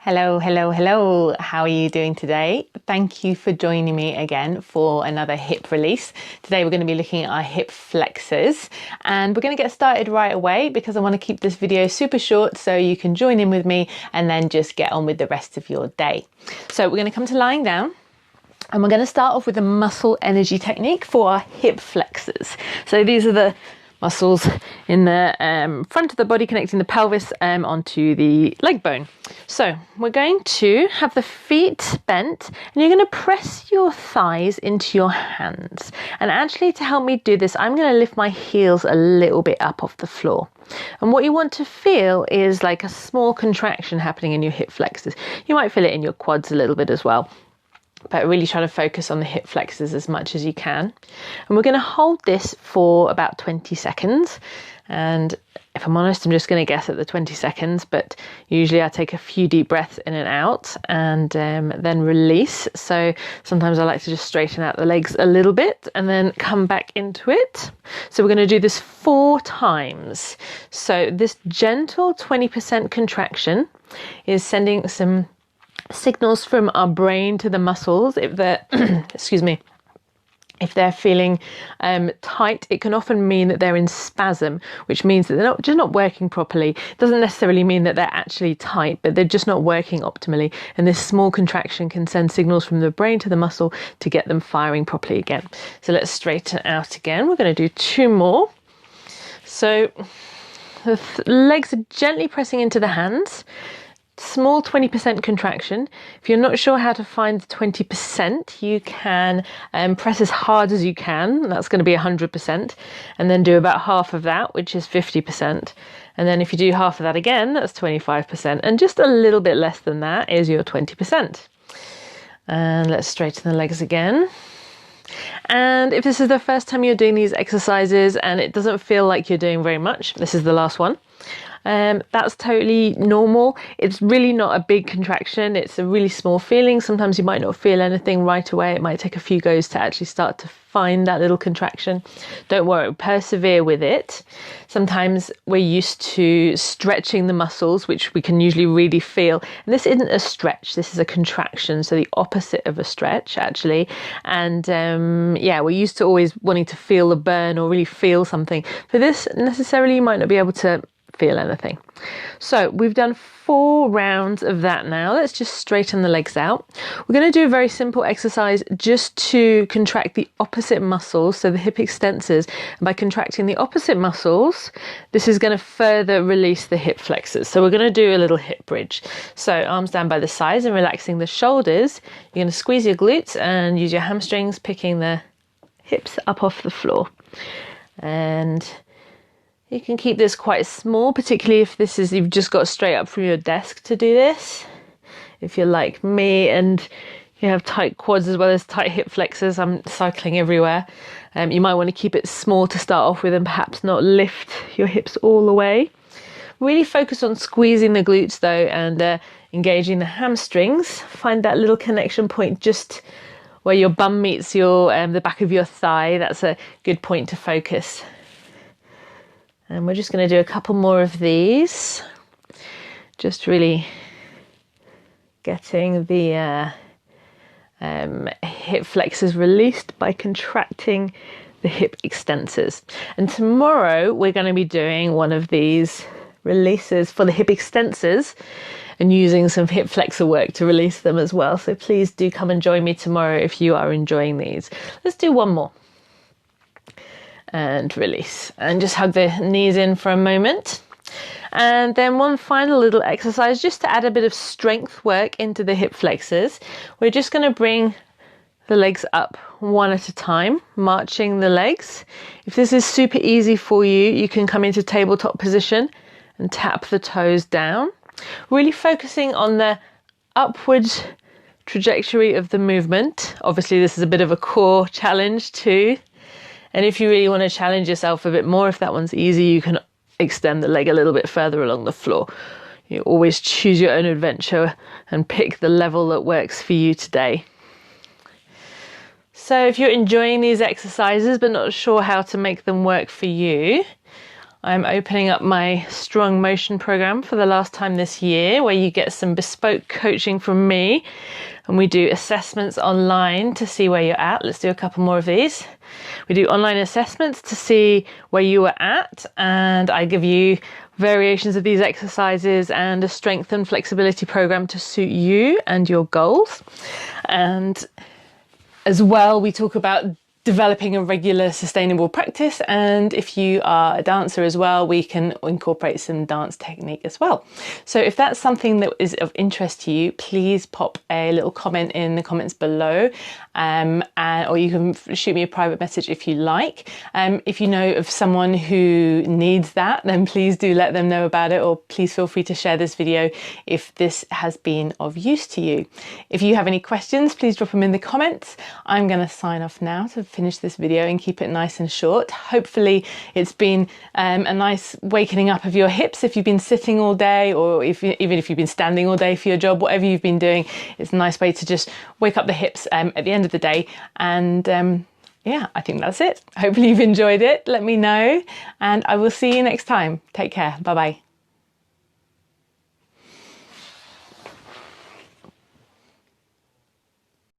Hello, hello, hello. How are you doing today? Thank you for joining me again for another hip release. Today we're going to be looking at our hip flexors and we're going to get started right away because I want to keep this video super short so you can join in with me and then just get on with the rest of your day. So we're going to come to lying down. And we're going to start off with a muscle energy technique for our hip flexors. So these are the muscles in the front of the body connecting the pelvis onto the leg bone. So we're going to have the feet bent and you're going to press your thighs into your hands. And actually, to help me do this, I'm going to lift my heels a little bit up off the floor. And what you want to feel is like a small contraction happening in your hip flexors. You might feel it in your quads a little bit as well, but really trying to focus on the hip flexors as much as you can. And we're going to hold this for about 20 seconds. And if I'm honest, I'm just going to guess at the 20 seconds, but usually I take a few deep breaths in and out and then release. So sometimes I like to just straighten out the legs a little bit and then come back into it. So we're going to do this 4 times. So this gentle 20% contraction is sending some signals from our brain to the muscles. If they're if they're feeling tight, it can often mean that they're in spasm, which means that they're just not working properly. It doesn't necessarily mean that they're actually tight, but they're just not working optimally. And this small contraction can send signals from the brain to the muscle to get them firing properly again. So let's straighten out again. We're going to do 2 more. So the legs are gently pressing into the hands. Small 20% contraction. If you're not sure how to find the 20%, you can press as hard as you can. That's going to be 100%. And then do about half of that, which is 50%. And then if you do half of that again, that's 25%. And just a little bit less than that is your 20%. And let's straighten the legs again. And if this is the first time you're doing these exercises and it doesn't feel like you're doing very much, this is the last one. That's totally normal. It's really not a big contraction. It's a really small feeling. Sometimes you might not feel anything right away. It might take a few goes to actually start to find that little contraction. Don't worry, persevere with it. Sometimes we're used to stretching the muscles, which we can usually really feel. And this isn't a stretch, this is a contraction. So the opposite of a stretch, actually. And we're used to always wanting to feel a burn or really feel something. For this, necessarily, you might not be able to feel anything. So we've done 4 rounds of that now. Let's just straighten the legs out. We're going to do a very simple exercise just to contract the opposite muscles, so the hip extensors. And by contracting the opposite muscles, this is going to further release the hip flexors. So we're going to do a little hip bridge. So arms down by the sides and relaxing the shoulders. You're going to squeeze your glutes and use your hamstrings, picking the hips up off the floor. And you can keep this quite small, particularly if you've just got straight up from your desk to do this. If you're like me and you have tight quads as well as tight hip flexors, I'm cycling everywhere. You might want to keep it small to start off with and perhaps not lift your hips all the way. Really focus on squeezing the glutes though and engaging the hamstrings. Find that little connection point just where your bum meets the back of your thigh. That's a good point to focus. And we're just going to do a couple more of these. Just really getting the hip flexors released by contracting the hip extensors. And tomorrow we're going to be doing one of these releases for the hip extensors and using some hip flexor work to release them as well. So please do come and join me tomorrow if you are enjoying these. Let's do one more. And release, and just hug the knees in for a moment. And then one final little exercise just to add a bit of strength work into the hip flexors. We're just going to bring the legs up one at a time, marching the legs. If this is super easy for you, you can come into tabletop position and tap the toes down, really focusing on the upward trajectory of the movement. Obviously this is a bit of a core challenge too. And if you really want to challenge yourself a bit more, if that one's easy, you can extend the leg a little bit further along the floor. You always choose your own adventure and pick the level that works for you today. So if you're enjoying these exercises but not sure how to make them work for you, I'm opening up my Strong Motion program for the last time this year, where you get some bespoke coaching from me and we do assessments online to see where you're at. Let's do a couple more of these. We do online assessments to see where you are at, and I give you variations of these exercises and a strength and flexibility program to suit you and your goals. And as well, we talk about developing a regular sustainable practice, and if you are a dancer as well, we can incorporate some dance technique as well. So if that's something that is of interest to you, please pop a little comment in the comments below, or you can shoot me a private message if you like. If you know of someone who needs that, then please do let them know about it, or please feel free to share this video if this has been of use to you. If you have any questions, please drop them in the comments. I'm going to sign off now to finish this video and keep it nice and short. Hopefully it's been a nice wakening up of your hips if you've been sitting all day, or even if you've been standing all day for your job. Whatever you've been doing, it's a nice way to just wake up the hips at the end of the day. And yeah, I think that's it. Hopefully you've enjoyed it. Let me know, and I will see you next time. Take care. Bye bye.